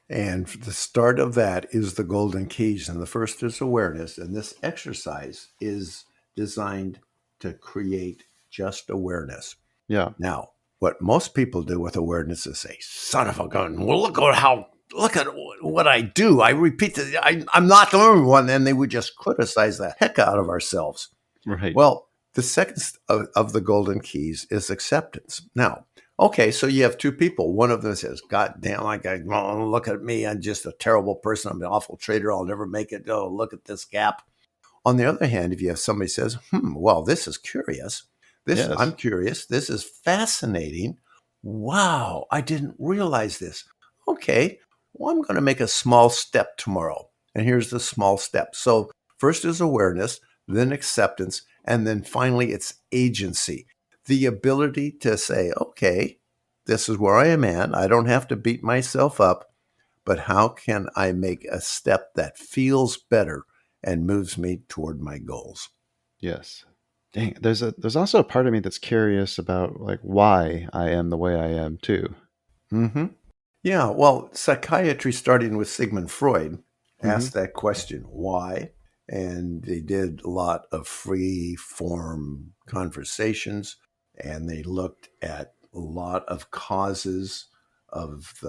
And the start of that is the golden keys. And the first is awareness. And this exercise is designed to create just awareness. Yeah. Now, what most people do with awareness is say, son of a gun, well, look at what I do. I repeat this. I'm not the only one. And they would just criticize the heck out of ourselves. Right. Well, the second of the golden keys is acceptance. Now, okay, so you have two people. One of them says, God damn, look at me. I'm just a terrible person. I'm an awful trader. I'll never make it. Oh, look at this gap. On the other hand, if you have somebody who says, well, this is curious. Yes. I'm curious. This is fascinating. Wow, I didn't realize this. Okay, well, I'm going to make a small step tomorrow. And here's the small step. So first is awareness, then acceptance, and then finally it's agency. The ability to say, okay, this is where I am at. I don't have to beat myself up, but how can I make a step that feels better and moves me toward my goals? Yes. Dang, there's also a part of me that's curious about like why I am the way I am too. Mm-hmm. Yeah, well, psychiatry, starting with Sigmund Freud, asked Mm-hmm. that question, why? And they did a lot of free form conversations, and they looked at a lot of causes of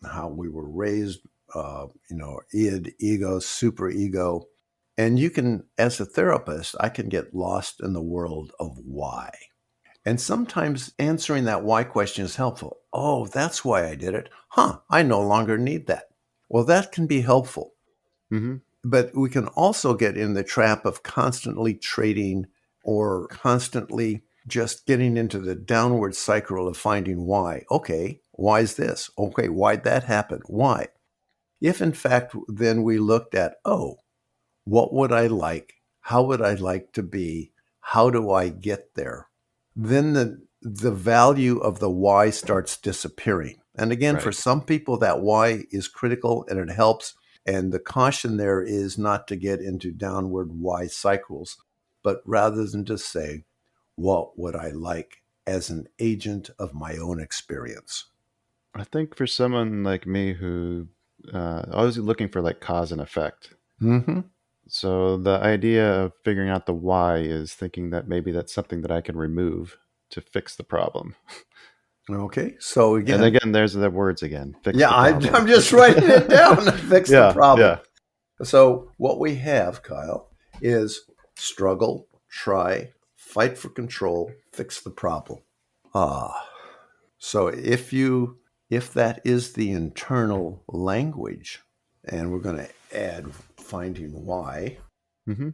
how we were raised, id, ego, superego. And you can, as a therapist, I can get lost in the world of why. And sometimes answering that why question is helpful. Oh, that's why I did it. I no longer need that. Well, that can be helpful. Mm-hmm. But we can also get in the trap of constantly trading or constantly just getting into the downward cycle of finding why. Okay, why is this? Okay, why'd that happen? Why? If in fact, then we looked at, what would I like? How would I like to be? How do I get there? Then the value of the why starts disappearing. And again, for Right. some people, that why is critical and it helps. And the caution there is not to get into downward why cycles, but rather than just say, what would I like as an agent of my own experience? I think for someone like me who always looking for like cause and effect. Mm-hmm. So the idea of figuring out the why is thinking that maybe that's something that I can remove to fix the problem. Okay. So And again, again, there's the words again. Fix yeah, the problem. I'm just writing it down to fix the Yeah, problem. yeah. So what we have, Kyle, is struggle, try, fight for control, fix the problem. Ah. So if that is the internal language, and we're going to add finding why, Mm-hmm.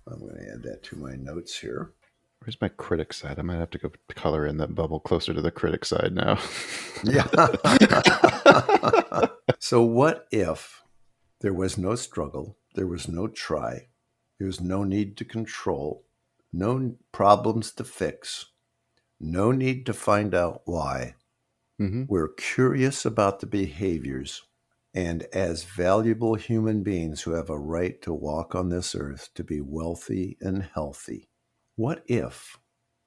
I'm going to add that to my notes here. Where's my critic side? I might have to go color in that bubble closer to the critic side now. Yeah. So what if there was no struggle, there was no try, there was no need to control, no problems to fix, no need to find out why. Mm-hmm. We're curious about the behaviors, and as valuable human beings who have a right to walk on this earth, to be wealthy and healthy. What if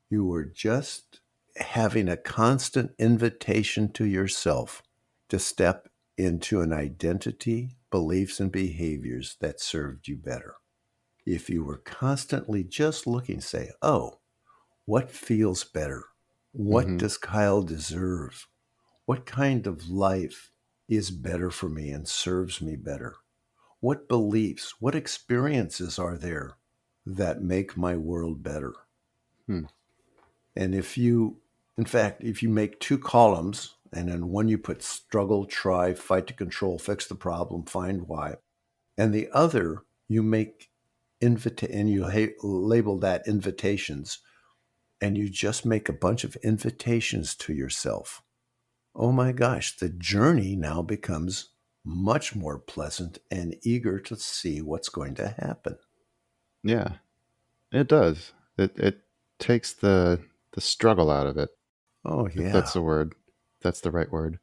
you were just having a constant invitation to yourself to step into an identity, beliefs, and behaviors that served you better? If you were constantly just looking, say, oh, what feels better? What Mm-hmm. does Kyle deserve? What kind of life is better for me and serves me better? What beliefs, what experiences are there that make my world better? Hmm. And if you make two columns, and in one you put struggle, try, fight to control, fix the problem, find why, and the other you make and you label that invitations, and you just make a bunch of invitations to yourself. Oh my gosh, the journey now becomes much more pleasant and eager to see what's going to happen. Yeah, it does. It takes the struggle out of it. Oh If yeah, that's the word. That's the right word.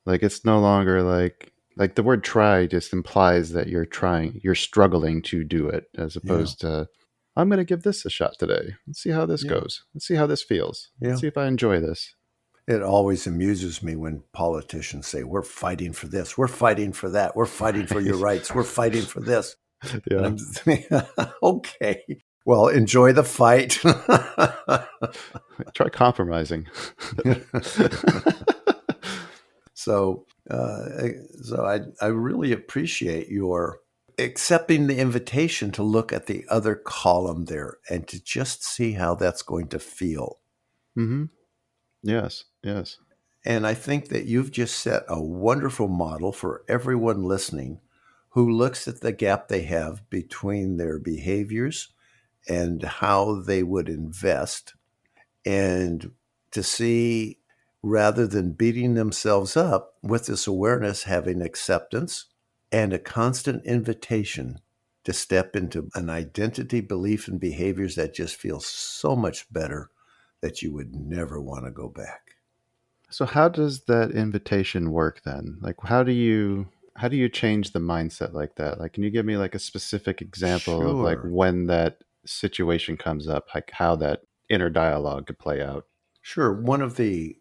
Like it's no longer like the word try just implies that you're struggling to do it, as yeah, opposed to I'm going to give this a shot today. Let's see how this yeah, goes. Let's see how this feels. Let's yeah. see if I enjoy this. It always amuses me when politicians say, we're fighting for this, we're fighting for that, we're fighting for your Right. rights, we're fighting for this. And Yeah. I'm thinking, okay, well, enjoy the fight. Try compromising. So, I really appreciate your accepting the invitation to look at the other column there and to just see how that's going to feel. Mm-hmm. Yes. Yes. And I think that you've just set a wonderful model for everyone listening who looks at the gap they have between their behaviors and how they would invest, and to see, rather than beating themselves up, with this awareness, having acceptance and a constant invitation to step into an identity, belief, and behaviors that just feel so much better that you would never want to go back. So how does that invitation work then? Like how do you change the mindset like that? Like can you give me like a specific example of like Sure. when that situation comes up, like how that inner dialogue could play out? Sure. One of the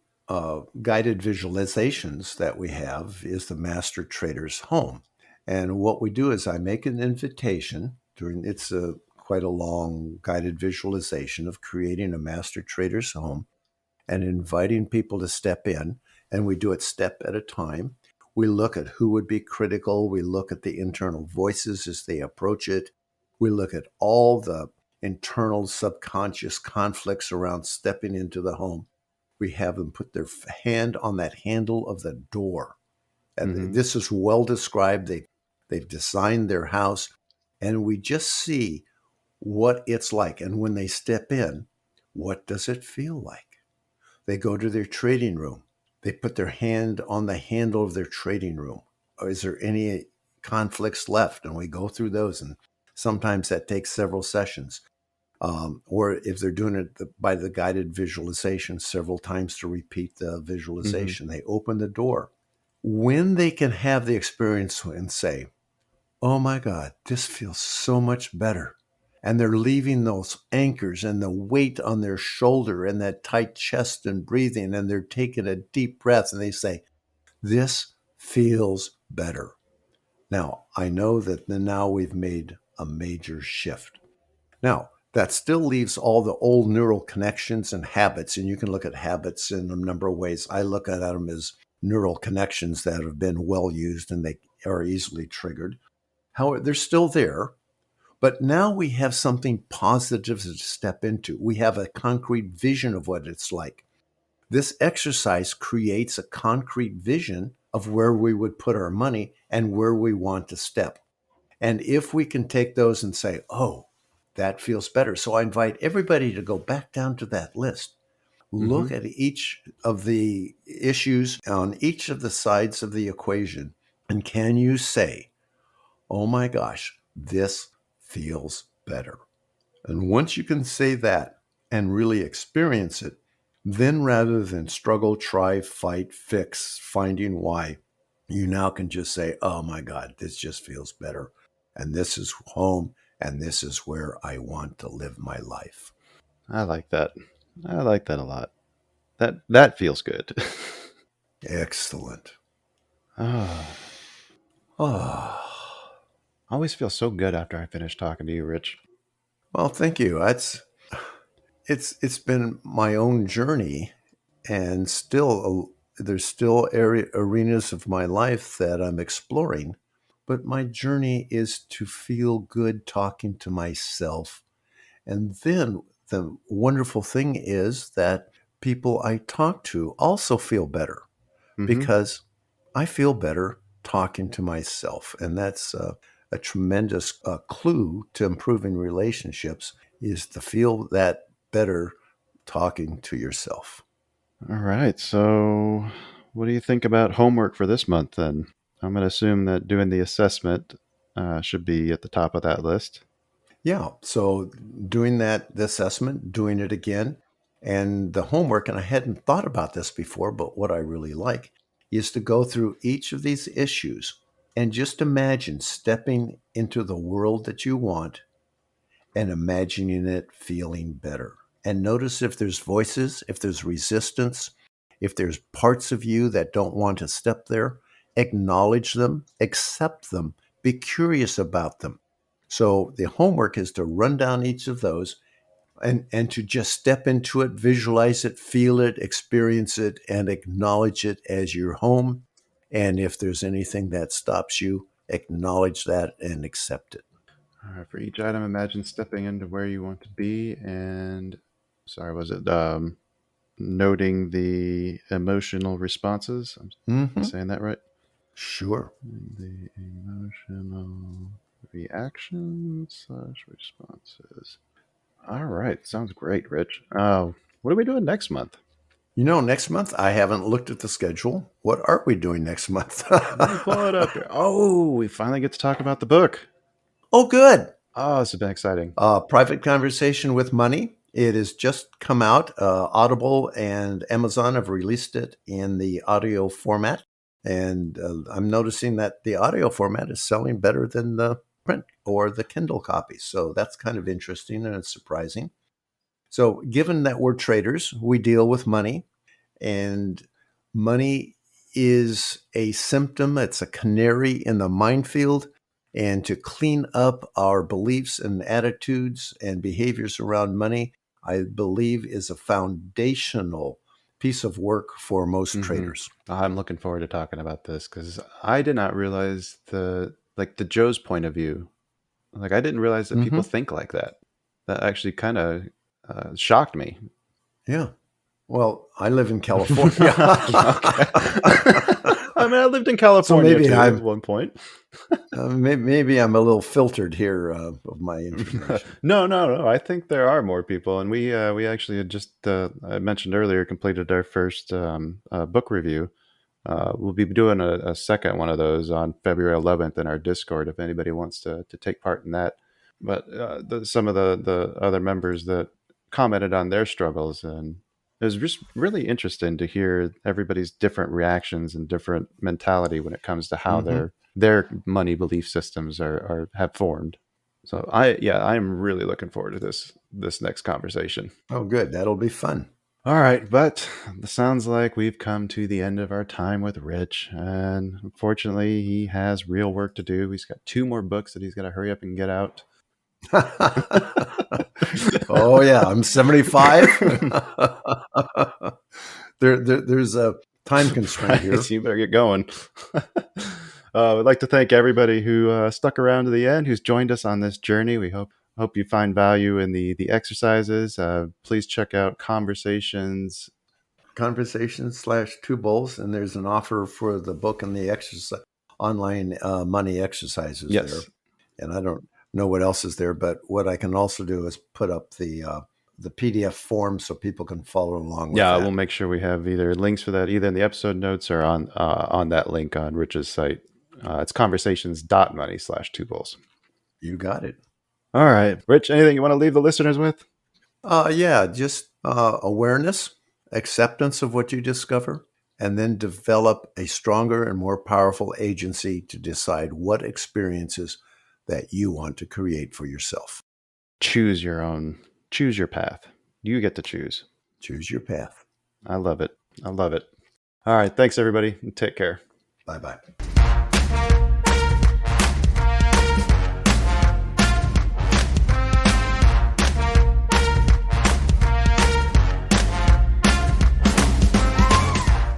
guided visualizations that we have is the master trader's home. And what we do is I make an invitation during quite a long guided visualization of creating a master trader's home and inviting people to step in. And we do it step at a time. We look at who would be critical. We look at the internal voices as they approach it. We look at all the internal subconscious conflicts around stepping into the home. We have them put their hand on that handle of the door. Mm-hmm. This is well described. They've designed their house, and we just see what it's like. And when they step in, what does it feel like? They go to their trading room. They put their hand on the handle of their trading room. Is there any conflicts left? And we go through those. And sometimes that takes several sessions. Or if they're doing it by the guided visualization several times to repeat the visualization, they open the door. When they can have the experience and say, oh my God, this feels so much better. And they're leaving those anchors and the weight on their shoulder and that tight chest and breathing, and they're taking a deep breath and they say, this feels better. Now, I know that now we've made a major shift. Now, that still leaves all the old neural connections and habits, and you can look at habits in a number of ways. I look at them as neural connections that have been well used and they are easily triggered. However, they're still there, but now we have something positive to step into. We have a concrete vision of what it's like. This exercise creates a concrete vision of where we would put our money and where we want to step. And if we can take those and say, oh, that feels better. So I invite everybody to go back down to that list. Look at each of the issues on each of the sides of the equation. And can you say, oh my gosh, this feels better? And once you can say that and really experience it, then rather than struggle, try, fight, fix, finding why, you now can just say, oh my God, this just feels better. And this is home, and this is where I want to live my life. I like that. I like that a lot. That feels good. Excellent. Oh, Oh, I always feel so good after I finish talking to you, Rich. well, thank you. It's been my own journey, and still there's still arenas of my life that I'm exploring. But my journey is to feel good talking to myself. And then the wonderful thing is that people I talk to also feel better because I feel better talking to myself. And that's a tremendous clue to improving relationships, is to feel that better talking to yourself. All right. So, what do you think about homework for this month then? I'm going to assume that doing the assessment should be at the top of that list. Yeah. So doing the assessment, doing it again, and the homework, and I hadn't thought about this before, but what I really like is to go through each of these issues and just imagine stepping into the world that you want and imagining it feeling better. And notice if there's voices, if there's resistance, if there's parts of you that don't want to step there, acknowledge them, accept them, be curious about them. So the homework is to run down each of those and to just step into it, visualize it, feel it, experience it, and acknowledge it as your home. And if there's anything that stops you, acknowledge that and accept it. All right. For each item, imagine stepping into where you want to be and, sorry, was it noting the emotional responses? Am I saying that right? Sure. The emotional reactions / responses. All right. Sounds great, Rich. What are we doing next month? Next month, I haven't looked at the schedule. What are we doing next month? Let me pull it up here. Oh, we finally get to talk about the book. Oh, good. Oh, this has been exciting. Private Conversation with Money. It has just come out. Audible and Amazon have released it in the audio format. And I'm noticing that the audio format is selling better than the print or the Kindle copies. So that's kind of interesting and it's surprising. So given that we're traders, we deal with money, and money is a symptom. It's a canary in the minefield. And to clean up our beliefs and attitudes and behaviors around money, I believe is a foundational piece of work for most traders. I'm looking forward to talking about this because I did not realize the Joe's point of view. Like, I didn't realize that people think like that. That actually kind of shocked me. Yeah. Well, I live in California. I mean, I lived in California too, at one point. Maybe I'm a little filtered here of my information. No. I think there are more people, and we actually had just I mentioned earlier completed our first book review. We'll be doing a second one of those on February 11th in our Discord if anybody wants to take part in that. But some of the other members that commented on their struggles, and it was just really interesting to hear everybody's different reactions and different mentality when it comes to how their money belief systems are have formed. So I'm really looking forward to this next conversation. Oh, good. That'll be fun. All right, but it sounds like we've come to the end of our time with Rich, and unfortunately, he has real work to do. He's got 2 more books that he's got to hurry up and get out. Oh yeah, I'm 75. There's a time constraint here. So you better get going. I'd like to thank everybody who stuck around to the end, who's joined us on this journey. We hope you find value in the exercises. Please check out Conversations /2 bowls, and there's an offer for the book and the exercise online money exercises there. And I don't know what else is there, but what I can also do is put up the PDF form so people can follow along with that. We'll make sure we have either links for that either in the episode notes or on that link on Rich's site. It's conversations.money/2 bowls. You got it. All right, Rich, anything you want to leave the listeners with? Just awareness, acceptance of what you discover, and then develop a stronger and more powerful agency to decide what experiences that you want to create for yourself. Choose your path. You get to choose. Choose your path. I love it. All right. Thanks, everybody. Take care. Bye-bye.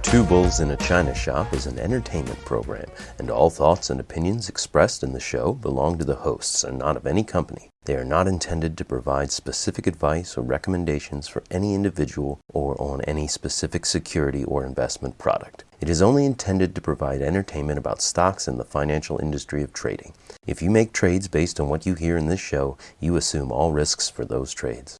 Two Bulls in a China Shop is an entertainment program, and all thoughts and opinions expressed in the show belong to the hosts and not of any company. They are not intended to provide specific advice or recommendations for any individual or on any specific security or investment product. It is only intended to provide entertainment about stocks in the financial industry of trading. If you make trades based on what you hear in this show, you assume all risks for those trades.